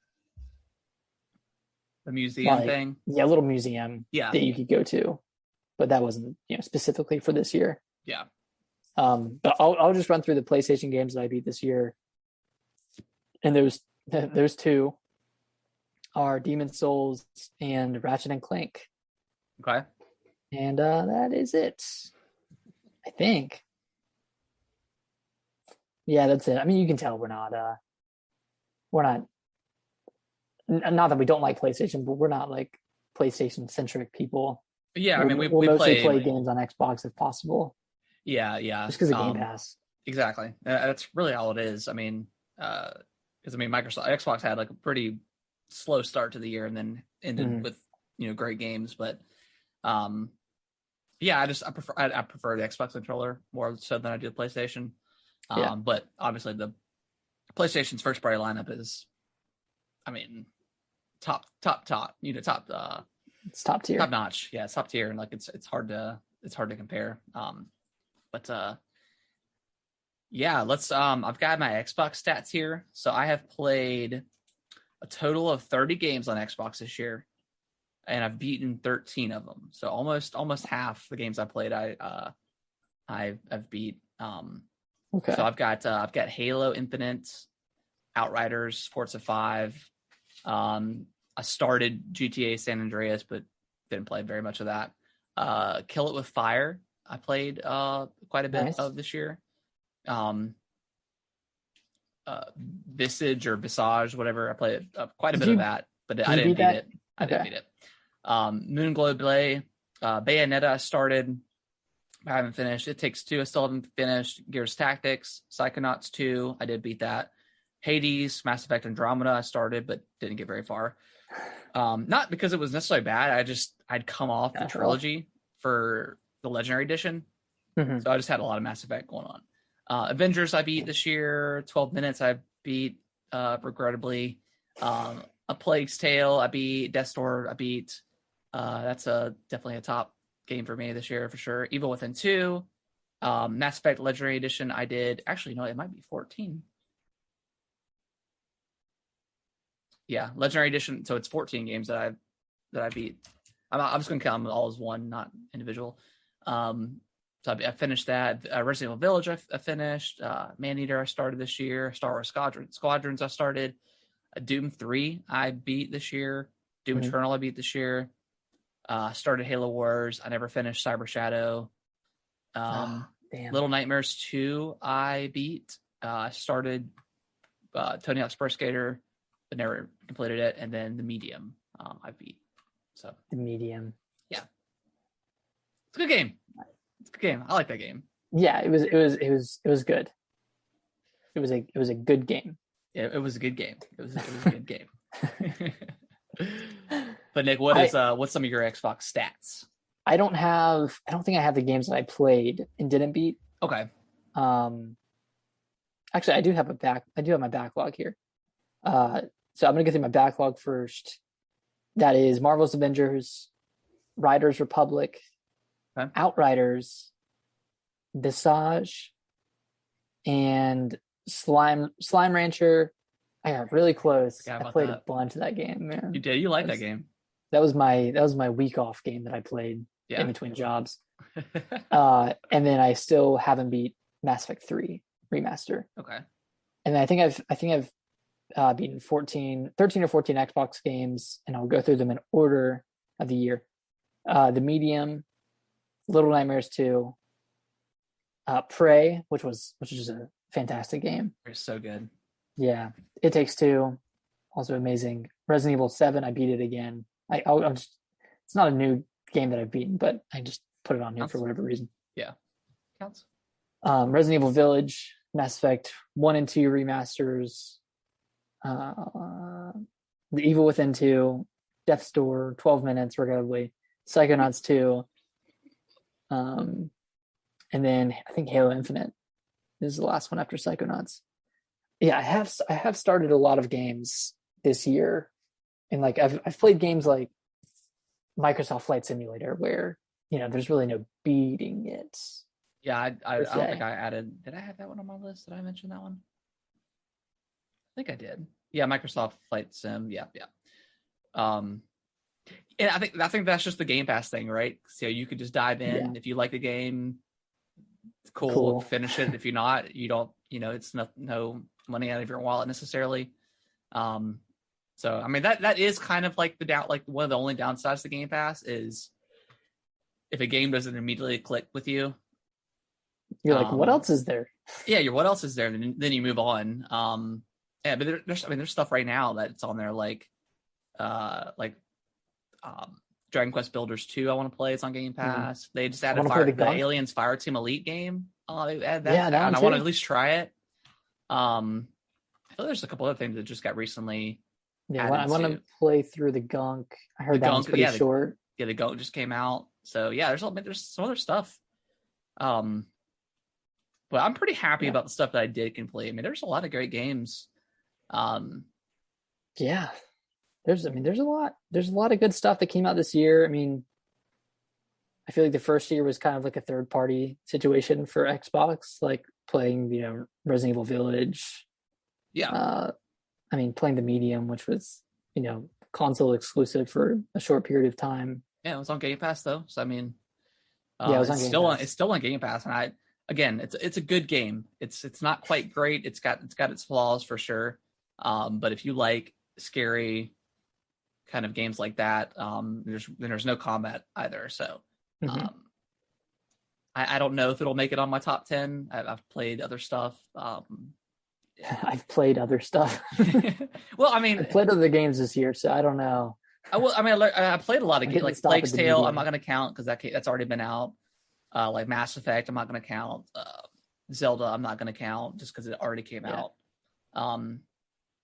museum thing. Yeah, a little museum that you could go to, but that wasn't specifically for this year. Yeah. But I'll just run through the PlayStation games that I beat this year, and those two are Demon's Souls and Ratchet and Clank. Okay. And that is it, I think. Yeah, that's it. I mean, you can tell we're not not that we don't like PlayStation, but we're not PlayStation centric people. Yeah, I mean, we'll mostly play games on Xbox if possible. Yeah. Just because of Game Pass. Exactly. That's really all it is. I mean, because I mean, Xbox had like a pretty slow start to the year and then ended with great games. But yeah, I prefer the Xbox controller more so than I do the PlayStation. But obviously the PlayStation's first party lineup is, I mean, top, it's top tier, top notch. Yeah, it's top tier, and like it's hard to compare. But yeah, let's. I've got my Xbox stats here, so I have played a total of 30 games on Xbox this year, and I've beaten 13 of them. So almost half the games I played, I've beat. Okay. So I've got Halo Infinite, Outriders, Forza 5. I started GTA San Andreas, but didn't play very much of that. Kill It With Fire, I played quite a bit of this year. Visage, whatever, I played quite a bit of that, but I didn't beat it. I didn't beat it. Moonglow Blade, Bayonetta I started. I haven't finished. It Takes Two I still haven't finished. Gears Tactics, Psychonauts 2, I did beat that. Hades, Mass Effect Andromeda I started, but didn't get very far. Not because it was necessarily bad. I'd come off the trilogy for the Legendary Edition. So I just had a lot of Mass Effect going on. Avengers I beat this year. 12 Minutes I beat, regrettably. A Plague's Tale I beat. Death's Door I beat. That's definitely a top game for me this year for sure. Evil Within 2. Mass Effect Legendary Edition I did. Actually, no, it might be 14. Yeah, Legendary Edition. So it's 14 games that I beat. I'm just going to count them all as one, not individual. So I finished that. Resident Evil Village I finished. Maneater I started this year. Star Wars Squadrons I started. Doom 3 I beat this year. Doom Eternal I beat this year. Started Halo Wars. I never finished Cyber Shadow. Little Nightmares 2 I beat. Started Tony Hawk's Pro Skater, but never completed it. And then The Medium I beat. So The Medium. Yeah. It's a good game. I like that game. Yeah, it was good. It was a good game. Yeah, it was a good game. It was a good game. But Nick, what's some of your Xbox stats? I don't think I have the games that I played and didn't beat. Okay. Actually, I do have my backlog here. So I'm gonna go through my backlog first. That is Marvel's Avengers, Riders Republic, Outriders, Visage, and Slime Rancher. I got really close. I played a bunch of that game, man. You did? You like that game? That was my week off game that I played in between jobs. And then I still haven't beat Mass Effect 3 remaster. Okay. And then I think I've beaten 13 or 14 Xbox games, and I'll go through them in order of the year. The Medium, Little Nightmares 2, Prey, which is a fantastic game. It's so good. Yeah. It Takes Two, also amazing. Resident Evil 7, I beat it again. It's not a new game that I've beaten, but I just put it on here for whatever reason. Yeah. Counts. Resident Evil Village, Mass Effect 1 and 2 remasters, The Evil Within 2, Death's Door, 12 Minutes, regrettably, Psychonauts 2, and then I think Halo Infinite is the last one after Psychonauts. Yeah, I have started a lot of games this year, and like I've played games like Microsoft Flight Simulator where there's really no beating it. Yeah, I don't think I added. Did I have that one on my list? Did I mention that one? I think I did. Yeah, Microsoft Flight Sim. Yeah. And I think that's just the Game Pass thing, right? So you could just dive in if you like the game. It's cool. Finish it. If you're not, you don't. It's no money out of your wallet necessarily. So I mean that is kind of like one of the only downsides to Game Pass is if a game doesn't immediately click with you. You're like, what else is there? Yeah, what else is there? And then you move on. Yeah, but there's stuff right now that's on there like Dragon Quest Builders 2. I want to play. It's on Game Pass. They just added the Aliens Fireteam Elite game. They added that, and I want to at least try it. I feel there's a couple other things that just got recently. Yeah, I want to play through the Gunk. I heard that one's pretty short. The Gunk just came out. So yeah, there's some other stuff. But I'm pretty happy about the stuff that I did complete. I mean, there's a lot of great games. Yeah. There's a lot of good stuff that came out this year. I mean, I feel like the first year was kind of like a third party situation for Xbox, like playing, Resident Evil Village. Yeah. I mean, playing the Medium, which was, console exclusive for a short period of time. Yeah, it was on Game Pass though. So I mean, it was on Game Pass. It's still on Game Pass, and it's a good game. It's not quite great. It's got its flaws for sure. But if you like scary kind of games like that, there's no combat either. So, I don't know if it'll make it on my top 10. I've played other stuff. I've played other stuff. Well, I mean, I played other games this year, so I don't know. I played a lot of games, like Plague's Tale. I'm not going to count because that's already been out. Like Mass Effect, I'm not going to count. Zelda, I'm not going to count just because it already came out.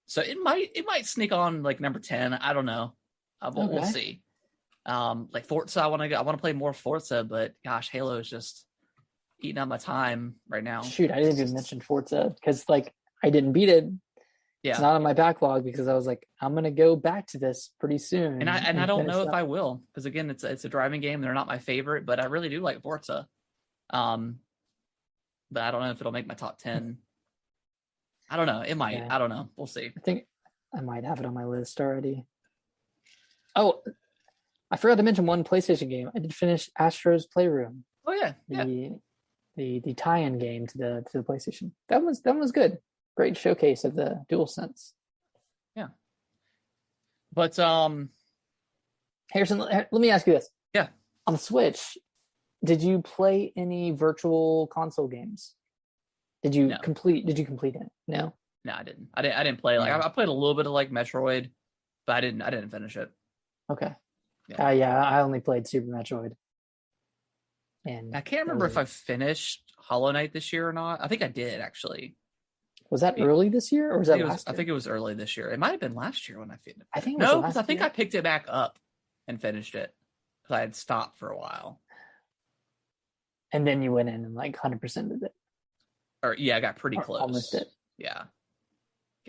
So it might sneak on like number 10. I don't know. We'll see. Like Forza, I want to play more Forza, but gosh, Halo is just eating up my time right now. Shoot, I didn't even mention Forza because I didn't beat it. Yeah, it's not on my backlog because I was like, I'm gonna go back to this pretty soon. And I don't know if I will because again, it's a driving game. They're not my favorite, but I really do like Forza. But I don't know if it'll make my top 10. I don't know. It might. Yeah. I don't know. We'll see. I think I might have it on my list already. Oh, I forgot to mention one PlayStation game. I did finish Astro's Playroom. Oh yeah, the tie-in game to the PlayStation. That was good. Great showcase of the DualSense. Yeah. But Harrison, let me ask you this. Yeah. On the Switch, did you play any virtual console games? Did you complete it? No? No, I didn't. I didn't play I played a little bit of like Metroid, but I didn't finish it. Okay. Yeah. I only played Super Metroid. And I can't remember if I finished Hollow Knight this year or not. I think I did actually. Was that early this year or was that last year? I think it was early this year. It might have been last year when I finished it. I think it was because I think I picked it back up and finished it because I had stopped for a while. And then you went in and 100%ed it. I got pretty close. Almost it. Yeah.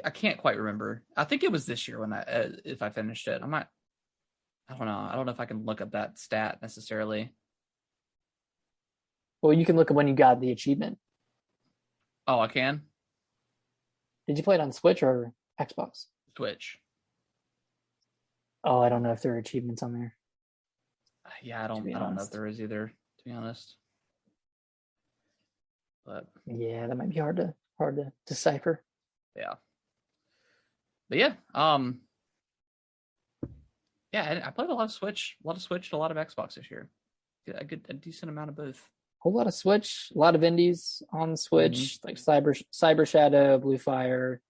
I can't quite remember. I think it was this year when if I finished it. I don't know. I don't know if I can look up that stat necessarily. Well, you can look at when you got the achievement. Oh, I can? Did you play it on Switch or Xbox? Switch. Oh, I don't know if there are achievements on there. Yeah, I don't know if there is either, to be honest. But yeah, that might be hard to decipher. Yeah. But yeah, I played a lot of Switch, a lot of Xbox this year. A decent amount of both. A whole lot of Switch, a lot of indies on Switch, like Cyber Shadow, Blue Fire.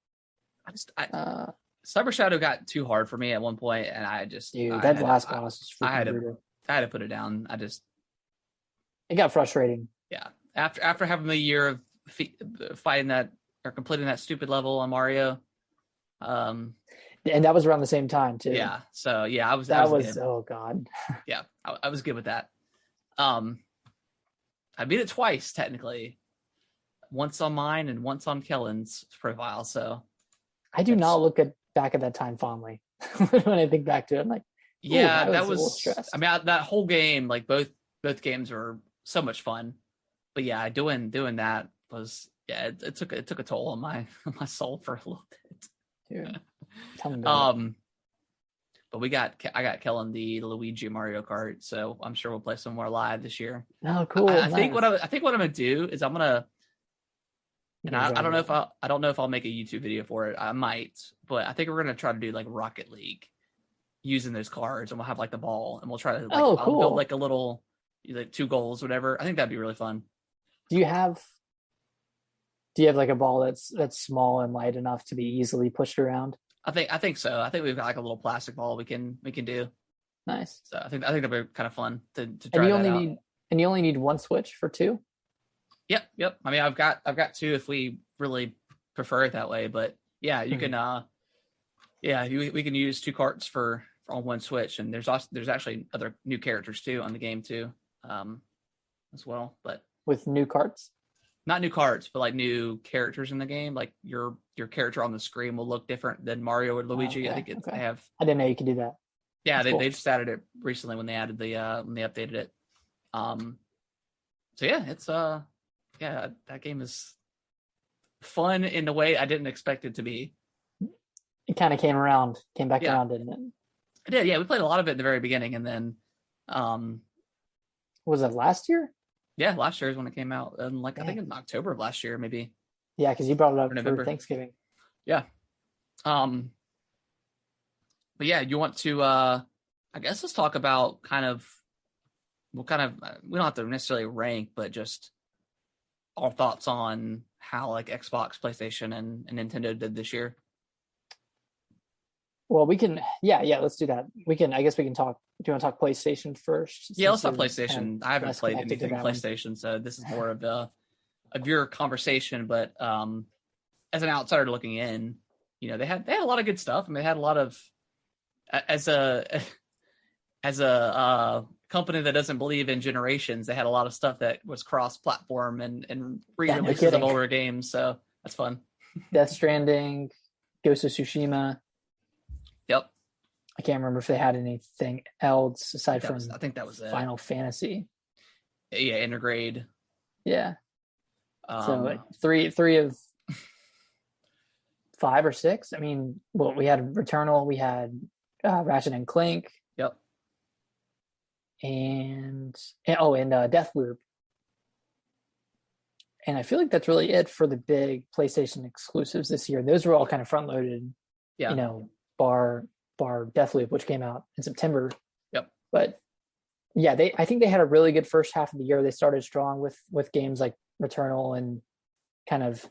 Cyber Shadow got too hard for me at one point, and that last boss was brutal. I had to put it down. It got frustrating. Yeah, after having a year of fighting that or completing that stupid level on Mario, and that was around the same time too. Yeah, so yeah, I was good. Oh god. Yeah, I was good with that. I beat it twice technically, once on mine and once on Kellen's profile. So I do not look back at that time fondly when I think back to it. I'm like, yeah, that was stressed. I mean, that whole game, like both games were so much fun. But yeah, doing that was it took a toll on my soul for a little bit. Dude, tell me about it. But I got Kellen the Luigi Mario Kart, so I'm sure we'll play some more live this year. Oh, cool! I think what I'm gonna do is I'm gonna, and I don't know if I'll make a YouTube video for it. I might, but I think we're gonna try to do like Rocket League using those cards, and we'll have like the ball, and we'll try to I'll build like a little 2 goals, whatever. I think that'd be really fun. Do you have like a ball that's small and light enough to be easily pushed around? I think so. I think we've got like a little plastic ball we can do. Nice. So I think that'd be kind of fun to try that out. And you only need 1 Switch for 2? Yep. I mean, I've got 2 if we really prefer it that way, but Yeah, you can. We can use 2 carts for on one Switch, and there's actually other new characters too on the game too, as well. But with new carts, not new carts, but like new characters in the game. Like your character on the screen will look different than Mario or Luigi. Okay, I think they have. I didn't know you could do that. Yeah, they just added it recently when they added when they updated it. So yeah, it's that game is fun in the way I didn't expect it to be. It kind of came back around, didn't it? It did, yeah. We played a lot of it in the very beginning, and then was it last year? Yeah, last year is when it came out, and I think in October of last year, maybe. Yeah, because you brought it up for Thanksgiving. Yeah. But yeah, you want to? I guess let's talk about we don't have to necessarily rank, but just our thoughts on how Xbox, PlayStation, and Nintendo did this year. Well, we can, let's do that. I guess we can talk. Do you want to talk PlayStation first? Yeah, let's talk PlayStation. I haven't played anything PlayStation, so this is more of your conversation. But as an outsider looking in, they had a lot of good stuff. I mean, they had a lot of as a company that doesn't believe in generations, they had a lot of stuff that was cross-platform and re-releases of older games. So that's fun. Death Stranding, Ghost of Tsushima. Yep. I can't remember if they had anything else aside from I think that was it. Final Fantasy. Yeah, Intergrade. Yeah. So three of 5 or 6. I mean, well, we had Returnal, we had Ratchet and Clank. Yep. And Deathloop. And I feel like that's really it for the big PlayStation exclusives this year. Those were all kind of front loaded. Yeah. Bar Deathloop, which came out in September. Yep. But yeah, I think they had a really good first half of the year. They started strong with games like Returnal and kind of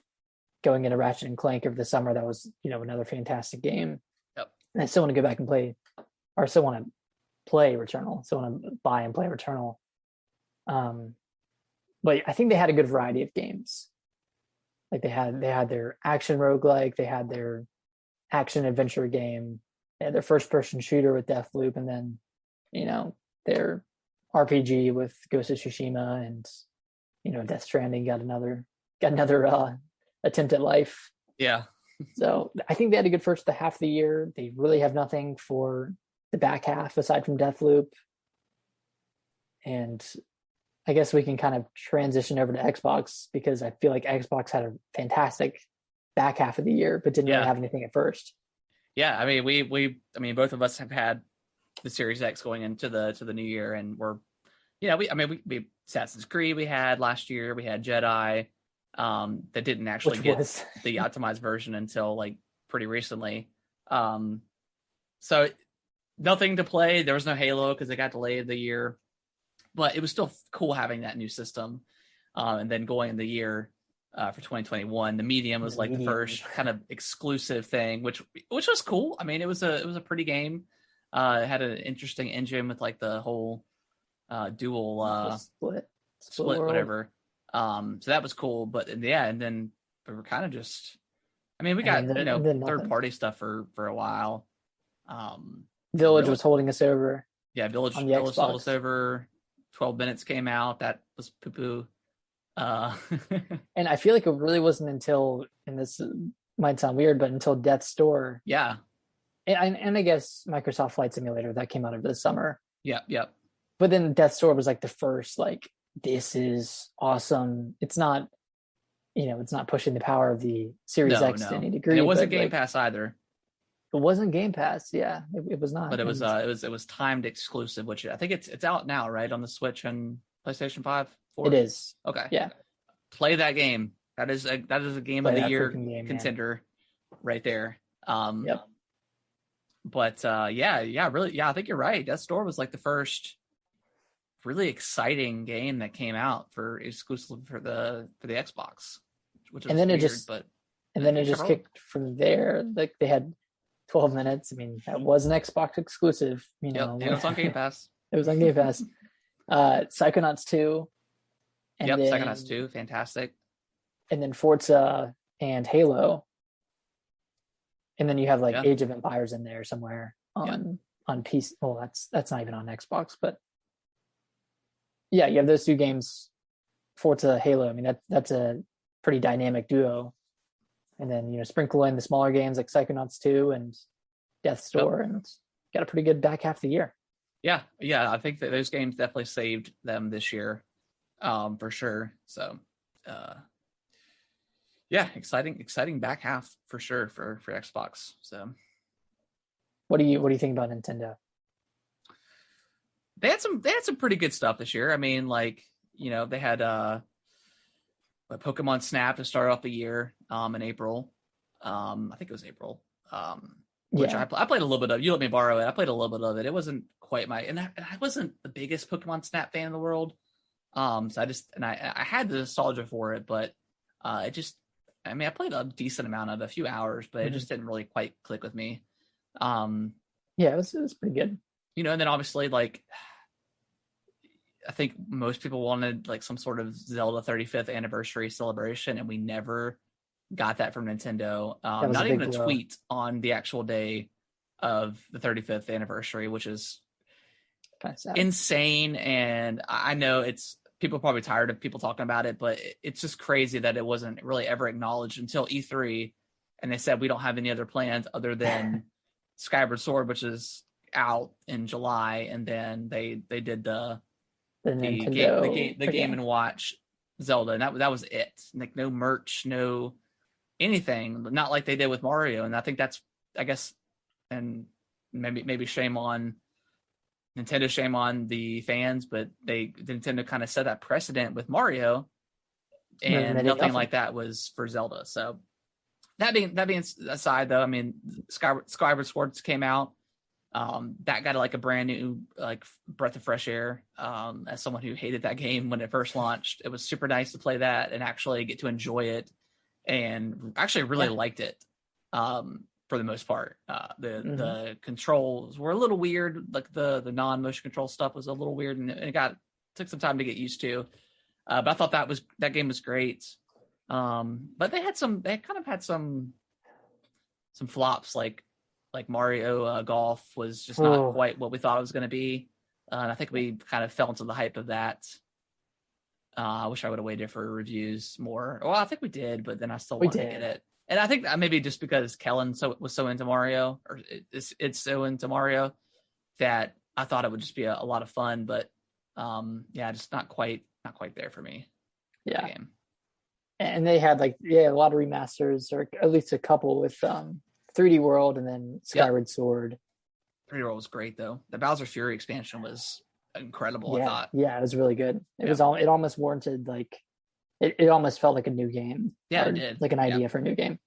going into Ratchet and Clank over the summer. That was, another fantastic game. Yep. And I still want to go back and play, or still want to play Returnal. Still want to buy and play Returnal. But I think they had a good variety of games. Like they had their action roguelike, they had their action adventure game, they had their first person shooter with Deathloop, and then their RPG with Ghost of Tsushima, and Death Stranding got another attempt at life. Yeah. So I think they had a good first half of the year. They really have nothing for the back half aside from Deathloop. And I guess we can kind of transition over to Xbox, because I feel like Xbox had a fantastic back half of the year, but didn't really have anything at first. Yeah, I mean, both of us have had the Series X going into the new year, and we Assassin's Creed we had last year, we had Jedi, that didn't actually get the optimized version until pretty recently. So nothing to play. There was no Halo because it got delayed the year, but it was still cool having that new system. And then going in the year for 2021, the Medium was the first kind of exclusive thing, which was cool. I mean, it was a pretty game. It had an interesting engine with the whole dual split whatever. So that was cool. But and then we were kind of just. I mean, we got third party stuff for a while. Village was holding us over. Yeah, Village held us over. 12 Minutes came out. That was poo-poo. And I feel like it really wasn't until, and this might sound weird, but until Death's Door. Yeah. And I guess Microsoft Flight Simulator, that came out over the summer. Yep. But then Death's Door was the first, this is awesome. It's not, it's not pushing the power of the Series X to any degree. And it wasn't Game Pass either. It wasn't Game Pass, yeah. It was not. But it was timed exclusive, which I think it's out now, right, on the Switch and PlayStation 5. 4? It is. Okay. Yeah. Play that game. That is a game of the year contender right there. Yep. But really, I think you're right. Death's Door was the first really exciting game that came out for exclusive for the Xbox, which is then it just kicked from there. They had 12 Minutes. I mean, that was an Xbox exclusive. And it was on Game Pass. It was on Game Pass. Psychonauts 2. Psychonauts 2, fantastic. And then Forza and Halo. and then you have like Age of Empires in there somewhere on PC. Well, that's not even on Xbox, but yeah, you have those 2 games, Forza, Halo. I mean, that's a pretty dynamic duo. And then, sprinkle in the smaller games like Psychonauts 2 and Death's Door, and got a pretty good back half of the year. Yeah. I think that those games definitely saved them this year, for sure. So, exciting back half for sure for Xbox. So, what do you think about Nintendo? They had some pretty good stuff this year. I mean, like, they had Pokemon Snap to start off the year in April. I think it was April. Which I played a little bit of. You let me borrow it. I played a little bit of it. It wasn't quite and I wasn't the biggest Pokemon Snap fan in the world. So I had the nostalgia for it, but I played a decent amount of a few hours, but it just didn't really quite click with me. It was pretty good. And then obviously, like, I think most people wanted like some sort of Zelda 35th anniversary celebration, and we never got that from Nintendo. Not even a tweet on the actual day of the 35th anniversary, which is kind of sad. Insane. And I know people are probably tired of people talking about it, but it's just crazy that it wasn't really ever acknowledged until E3, and they said we don't have any other plans other than Skyward Sword, which is out in July, and then they did the Game and Watch Zelda, and that was it. Like, no merch, no anything, not like they did with Mario. And I think that's, I guess, and maybe shame on Nintendo, shame on the fans, but Nintendo kind of set that precedent with Mario, and nothing like that was for Zelda. So that being aside, though, I mean, Skyward Sword came out. That got like a brand new like breath of fresh air. As someone who hated that game when it first launched, it was super nice to play that and actually get to enjoy it, and actually really liked it. For the most part, the controls were a little weird. Like the non-motion control stuff was a little weird, and it took some time to get used to. But I thought that game was great. But they kind of had some flops, like Mario Golf was just not quite what we thought it was going to be. And I think we kind of fell into the hype of that. I wish I would have waited for reviews more. Well, I think we did, but then I still wanted to get it. And I think that maybe just because Kellen was so into Mario, or it's so into Mario, that I thought it would just be a lot of fun. But just not quite there for me. Yeah. Game. And they had a lot of remasters, or at least a couple with 3D World and then Skyward Sword. 3D World was great, though. The Bowser Fury expansion was incredible. I thought. Yeah, it was really good. It almost warranted it almost felt like a new game. Yeah, it did. Like an idea for a new game.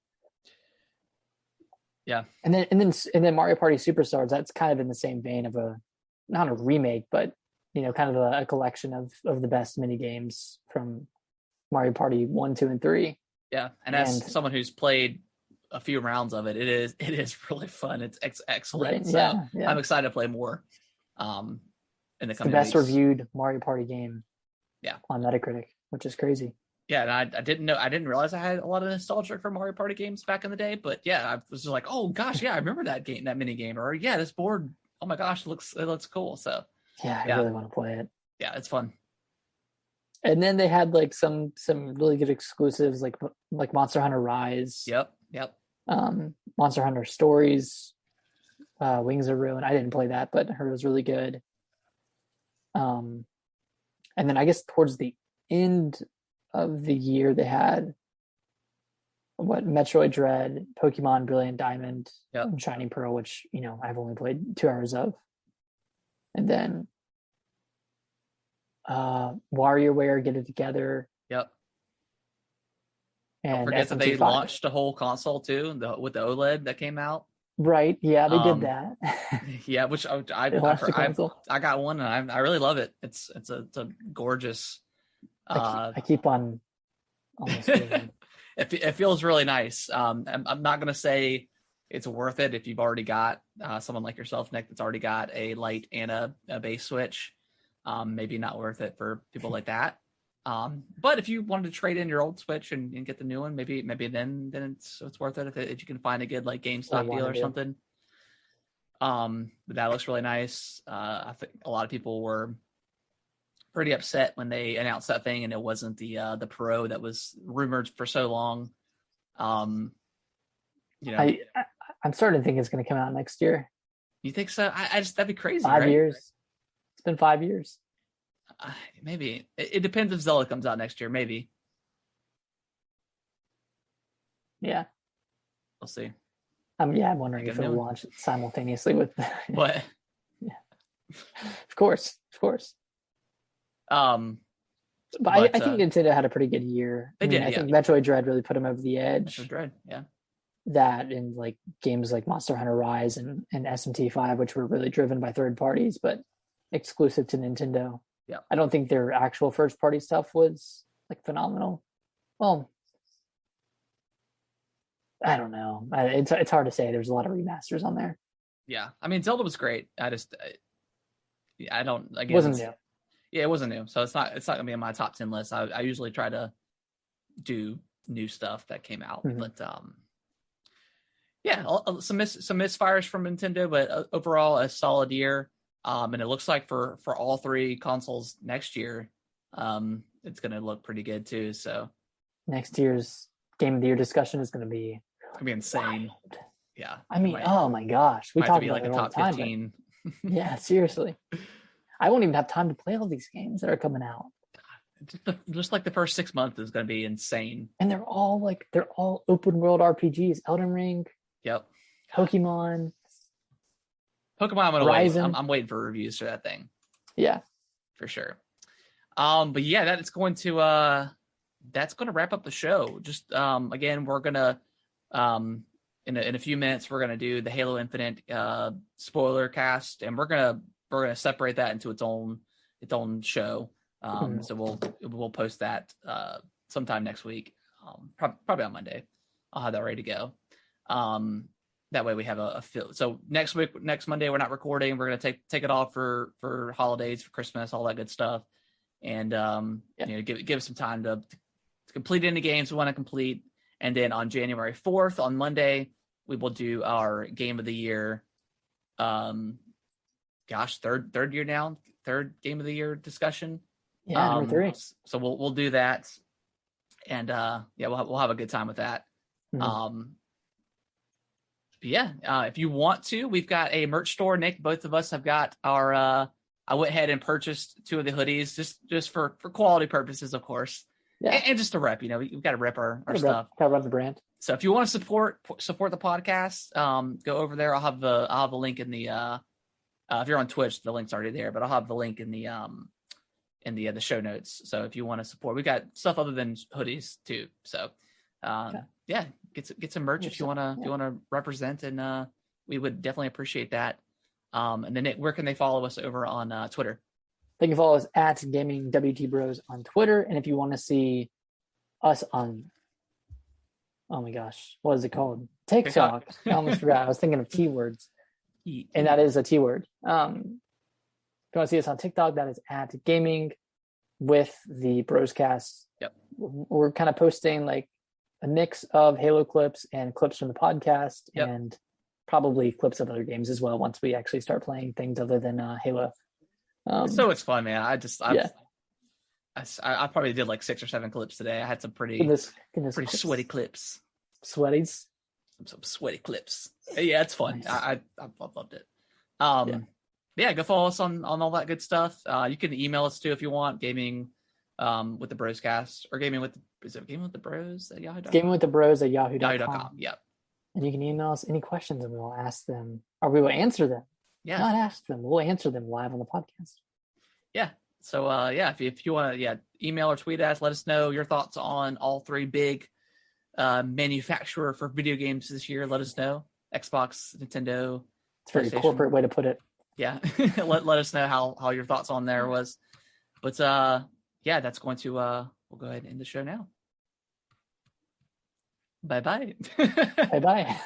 Yeah. And then Mario Party Superstars, that's kind of in the same vein of not a remake, but kind of a collection of the best mini games from Mario Party 1, 2, and 3. Yeah, and as someone who's played a few rounds of it, it is really fun. It's excellent. Right? So I'm excited to play more. In the coming best weeks. Reviewed Mario Party game. Yeah. On Metacritic, which is crazy. Yeah, and I didn't realize I had a lot of nostalgia for Mario Party games back in the day, but I was just like, oh gosh, I remember that game, that mini game, or this board. Oh my gosh, it looks cool. So I really want to play it. Yeah, it's fun. And then they had some really good exclusives like Monster Hunter Rise. Yep. Monster Hunter Stories, Wings of Ruin. I didn't play that, but I heard it was really good. And then I guess towards the end of the year they had Metroid Dread, Pokemon Brilliant Diamond, and Shining Pearl, which I've only played 2 hours of. And then WarioWare Get It Together. Yep. And don't forget that they launched a whole console too, with the OLED that came out. Right. Yeah, they did that. Yeah, which I got one and I really love it. It's a gorgeous. I keep on. It feels really nice. I'm not gonna say it's worth it if you've already got someone like yourself, Nick, that's already got a light and a base switch. Maybe not worth it for people like that. But if you wanted to trade in your old Switch and get the new one, maybe then it's worth it if you can find a good like GameStop deal or something. That looks really nice. I think a lot of people were pretty upset when they announced that thing and it wasn't the Pro that was rumored for so long. I'm starting to think it's going to come out next year. You think so? I just, that'd be crazy. 5 years. It's been 5 years. Maybe it depends if Zelda comes out next year. Maybe. Yeah. We'll see. I'm wondering if it'll launch simultaneously with what? Yeah. Of course. But I think Nintendo had a pretty good year. I think Metroid Dread really put them over the edge. Metroid Dread, yeah. That and like games like Monster Hunter Rise and SMT5, which were really driven by third parties, but exclusive to Nintendo. Yeah. I don't think their actual first party stuff was like phenomenal. Well, I don't know. It's hard to say. There's a lot of remasters on there. Yeah. I mean, Zelda was great. I don't, again, it wasn't new. Yeah, it wasn't new. So it's not gonna be on my top 10 list. I usually try to do new stuff that came out, but some misfires from Nintendo, but overall a solid year. And it looks like for all three consoles next year, it's gonna look pretty good too. So next year's Game of the Year discussion is gonna be insane. Wild. Yeah, I mean, oh my gosh, we talked about like a top 15. Yeah, seriously. I won't even have time to play all these games that are coming out. Just like the first 6 months is going to be insane. And they're all open world RPGs. Elden Ring. Yep. Pokemon. I'm going to wait. I'm waiting for reviews for that thing. Yeah. For sure. But yeah, that's going to wrap up the show. Just again, we're gonna in a few minutes we're gonna do the Halo Infinite spoiler cast, and we're gonna separate that into its own show. So we'll post that sometime next week, probably on Monday. I'll have that ready to go. That way we have a feel. So next Monday we're not recording. We're gonna take it off for holidays, for Christmas, all that good stuff, and give some time to complete any games we want to complete. And then on January 4th, on Monday, we will do our Game of the Year. Third year now, third Game of the Year discussion. Yeah, number 3. So we'll do that, and we'll have a good time with that. If you want to, we've got a merch store. Nick, both of us have got our. I went ahead and purchased 2 of the hoodies just for quality purposes, of course. Yeah. And just to rep, we've got to rep our stuff. Got to rep the brand. So if you want to support the podcast, go over there. I'll have the link in the if you're on Twitch, the link's already there, but I'll have the link in the show notes. So if you want to support, we've got stuff other than hoodies too. So get some merch if you want to represent, and we would definitely appreciate that. And then Nick, where can they follow us over on Twitter? They can follow us at GamingWT Bros on Twitter. And if you want to see us on, oh my gosh, what is it called? TikTok. I almost forgot. I was thinking of T words. And that is a T word. If you want to see us on TikTok, that is at Gaming with the Broscast. Yep. We're kind of posting like a mix of Halo clips and clips from the podcast, and probably clips of other games as well once we actually start playing things other than Halo. So much fun, man. I probably did like 6 or 7 clips today. I had some pretty sweaty clips. Sweaties? Some sweaty clips. Yeah, it's fun. Nice. I loved it. Go follow us on all that good stuff. You can email us too if you want, gaming with the Broscast, or gaming with the bros at yahoo.com. Gaming with the bros at yahoo.com. Yep. And you can email us any questions and we will ask them, or we will answer them. Yeah. Not ask them. We'll answer them live on the podcast. Yeah. So if you want to email or tweet us, let us know your thoughts on all 3 big manufacturer for video games this year. Let us know. Xbox, Nintendo. It's a very corporate way to put it. Yeah. let us know how your thoughts on there was. But that's going to we'll go ahead and end the show now. Bye-bye. Bye-bye.